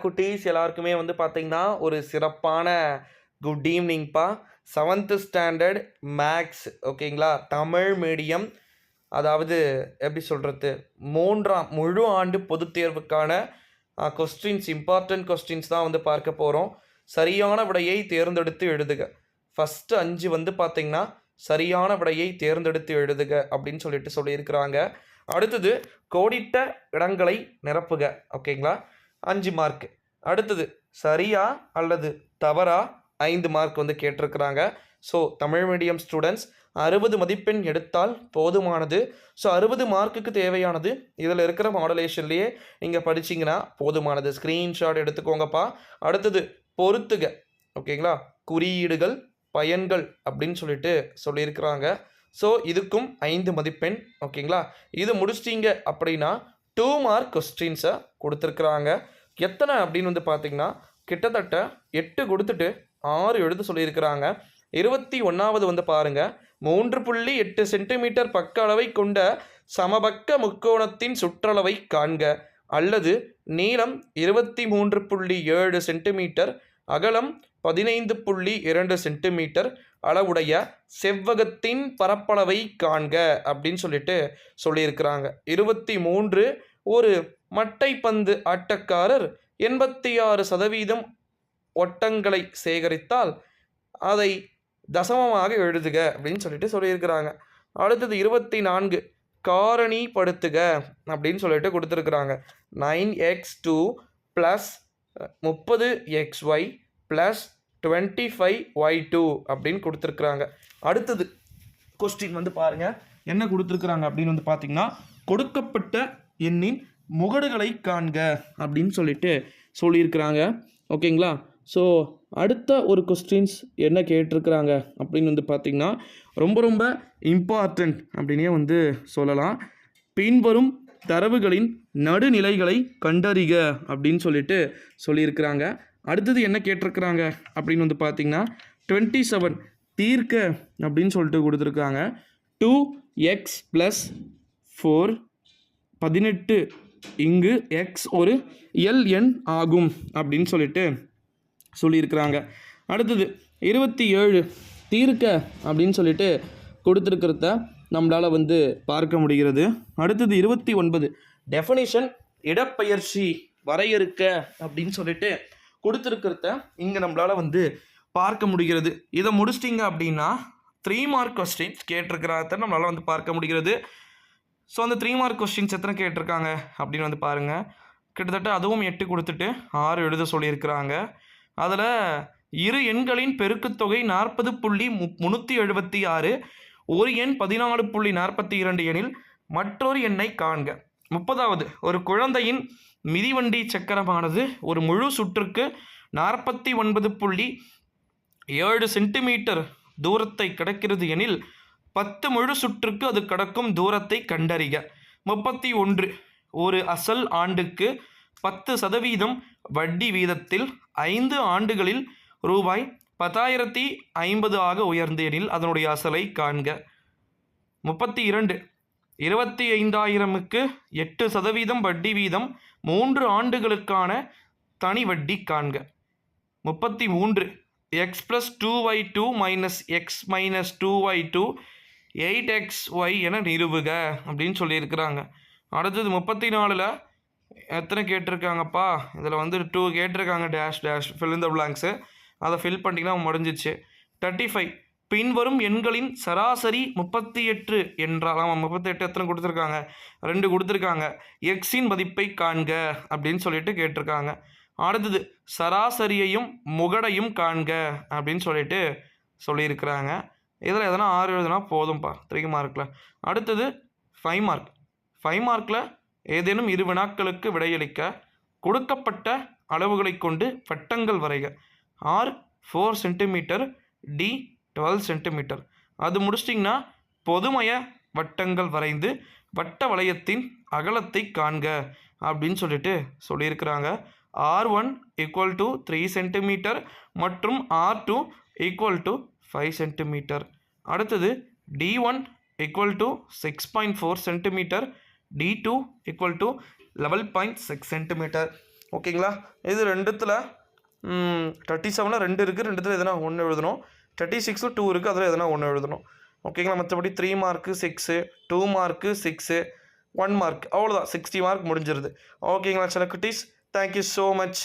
குட்டீஸ் எல்லாருக்குமே வந்து பார்த்தீங்கன்னா ஒரு சிறப்பான குட் ஈவினிங்ப்பா. 7th ஸ்டாண்டர்ட் மேக்ஸ் ஓகேங்களா, தமிழ் மீடியம். அதாவது எப்படி சொல்கிறது, 3ஆம் முழு ஆண்டு பொதுத் தேர்வுக்கான கொஸ்டின்ஸ், இம்பார்ட்டன்ட் கொஸ்டின்ஸ் தான் வந்து பார்க்க போகிறோம். சரியான விடையை தேர்ந்தெடுத்து எழுதுக. ஃபஸ்ட்டு 5 வந்து பார்த்தீங்கன்னா சரியான விடையை தேர்ந்தெடுத்து எழுதுக அப்படின்னு சொல்லியிருக்கிறாங்க. அடுத்தது கோடிட்ட இடங்களை நிரப்புக. ஓகேங்களா, 5 மார்க். அடுத்தது சரியா அல்லது தவறா 5 மார்க் வந்து கேட்டிருக்கிறாங்க. ஸோ தமிழ் மீடியம் ஸ்டூடெண்ட்ஸ் 60 மதிப்பெண் எடுத்தால் போதுமானது. ஸோ 60 மார்க்குக்கு தேவையானது இதில் இருக்கிற மாடுலேஷன்லேயே நீங்கள் படிச்சிங்கன்னா போதுமானது. ஸ்க்ரீன்ஷாட் எடுத்துக்கோங்கப்பா. அடுத்தது பொறுத்துக. ஓகேங்களா, குறியீடுகள் பயன்கள் அப்படின்னு சொல்லியிருக்கிறாங்க. ஸோ இதுக்கும் 5 மதிப்பெண். ஓகேங்களா, இது முடிச்சிட்டிங்க அப்படின்னா 2 மார்க் கொஸ்டின்ஸை கொடுத்துருக்குறாங்க. எத்தனை அப்படின்னு வந்து பார்த்தீங்கன்னா கிட்டத்தட்ட 8 கொடுத்துட்டு 6 எழுத சொல்லியிருக்கிறாங்க. 21வது வந்து பாருங்கள், 3.8 சென்டிமீட்டர் பக்க அளவை கொண்ட சமபக்க முக்கோணத்தின் சுற்றளவை காண்க. அல்லது நீளம் 23.7 சென்டிமீட்டர், அகலம் 15.2 சென்டிமீட்டர் அளவுடைய செவ்வகத்தின் பரப்பளவை காண்க அப்படின்னு சொல்லியிருக்கிறாங்க. 23 ஒரு மட்டைப்பந்து ஆட்டக்காரர் 86% ஒட்டங்களை சேகரித்தால் அதை தசமமாக எழுதுக அப்படின்னு சொல்லியிருக்கிறாங்க. அடுத்தது 24 காரணிப்படுத்துக அப்படின்னு கொடுத்துருக்குறாங்க. 9x2 + 30xy + 25y2 அப்படின்னு கொடுத்துருக்குறாங்க. அடுத்தது கொஸ்டின் வந்து பாருங்கள் என்ன கொடுத்துருக்குறாங்க அப்படின்னு வந்து பார்த்தீங்கன்னா, கொடுக்கப்பட்ட எண்ணின் முகடுகளை காண்க அப்படின்னு சொல்லியிருக்கிறாங்க. ஓகேங்களா, ஸோ அடுத்த ஒரு கொஸ்டின்ஸ் என்ன கேட்டிருக்கிறாங்க அப்படின்னு வந்து பார்த்திங்கன்னா ரொம்ப இம்பார்ட்டண்ட் அப்படின்னே வந்து சொல்லலாம். பின்வரும் தரவுகளின் நடுநிலைகளை கண்டறிக அப்படின்னு சொல்லியிருக்கிறாங்க. அடுத்தது என்ன கேட்டிருக்கிறாங்க அப்படின்னு வந்து பார்த்திங்கன்னா 27 தீர்க்க அப்படின்னு கொடுத்துருக்காங்க. 2x + 4 18 இங்கு x ஒரு LN ஆகும் அப்படின்னு சொல்லியிருக்கிறாங்க. அடுத்தது 27 தீர்க்க அப்படின்னு கொடுத்துருக்கிறத நம்மளால் வந்து பார்க்க முடிகிறது. அடுத்தது 29 டெஃபினிஷன் இடப்பெயர்ச்சி வரையறுக்க அப்படின்னு கொடுத்துருக்கிறத இங்கே நம்மளால் வந்து பார்க்க முடிகிறது. இதை முடிச்சிட்டிங்க அப்படின்னா 3 மார்க் கொஸ்டின்ஸ் கேட்டிருக்கிறத நம்மளால் வந்து பார்க்க முடிகிறது. ஸோ அந்த 3 மார்க் கொஸ்டின்ஸ் எத்தனை கேட்டிருக்காங்க அப்படின்னு வந்து பாருங்கள். கிட்டத்தட்ட அதுவும் 8 கொடுத்துட்டு 6 எழுத சொல்லியிருக்கிறாங்க. அதில் இரு எண்களின் பெருக்குத்தொகை 40.376, ஒரு எண் 14.42 எனில் மற்றொரு எண்ணை காண்க. 30வது ஒரு குழந்தையின் மிதிவண்டி சக்கரமானது ஒரு முழு சுற்றுக்கு 49.7 சென்டிமீட்டர் தூரத்தை கடக்கிறது எனில் 10 முழு சுற்றுக்கு அது கடக்கும் தூரத்தை கண்டறிக. 31 ஒரு அசல் ஆண்டுக்கு 10% வட்டி வீதத்தில் 5 ஆண்டுகளில் ரூபாய் 10,050 ஆக உயர்ந்த எனில் அதனுடைய அசலை காண்க. 32 25,000க்கு 8% வட்டி வீதம் 3 ஆண்டுகளுக்கான தனி வட்டி காண்க. 33 x + 2y2 - x - 2y2 8xy என நிறுவுக அப்படின்னு சொல்லியிருக்கிறாங்க. அடுத்தது 34ல் எத்தனை கேட்டிருக்காங்கப்பா, இதில் வந்து 2 கேட்டிருக்காங்க. Dash fill in the blanks, அதை ஃபில் பண்ணிங்கன்னா முடிஞ்சிச்சு. 35 பின்வரும் எண்களின் சராசரி 38 என்றால், 38 எத்தனை கொடுத்துருக்காங்க, 2 கொடுத்துருக்காங்க. எக்ஸின் மதிப்பை காண்க அப்படின்னு கேட்டிருக்காங்க. அடுத்தது சராசரியையும் முகடையும் காண்க அப்படின்னு சொல்லியிருக்கிறாங்க. இதில் எதனா 6 எழுதுனா போதும்ப்பா 3 மார்க்கில். அடுத்தது 5 மார்க். 5 மார்க்கில் ஏதேனும் 2 வினாக்களுக்கு விடையளிக்க கொடுக்கப்பட்ட அளவுகளை கொண்டு வட்டங்கள் வரைக. R 4 centimetre, D 12 centimetre. அது முடிச்சிட்டிங்கன்னா பொதுமய வட்டங்கள் வரைந்து வட்ட வளையத்தின் அகலத்தை காண்க அப்படின்னு சொல்லியிருக்கிறாங்க. R1 = 3 சென்டிமீட்டர் மற்றும் R2 = 5 சென்டிமீட்டர். அடுத்தது D1 = 6.4 சென்டிமீட்டர், D2 = 11.6 சென்டிமீட்டர். ஓகேங்களா? இது ரெண்டுத்தில் 37 2 இருக்குது, ரெண்டுத்தில் எதனா ஒன்று எழுதணும். 36 2 இருக்குது, அதில் எதனா ஒன்று எழுதணும். ஓகேங்களா? மற்றபடி 3 மார்க்கு 6, 2 மார்க்கு 6, 1 மார்க், அவ்வளோதான். 60 மார்க் முடிஞ்சிருது. ஓகேங்களா சில குட்டீஸ்? Thank you so much.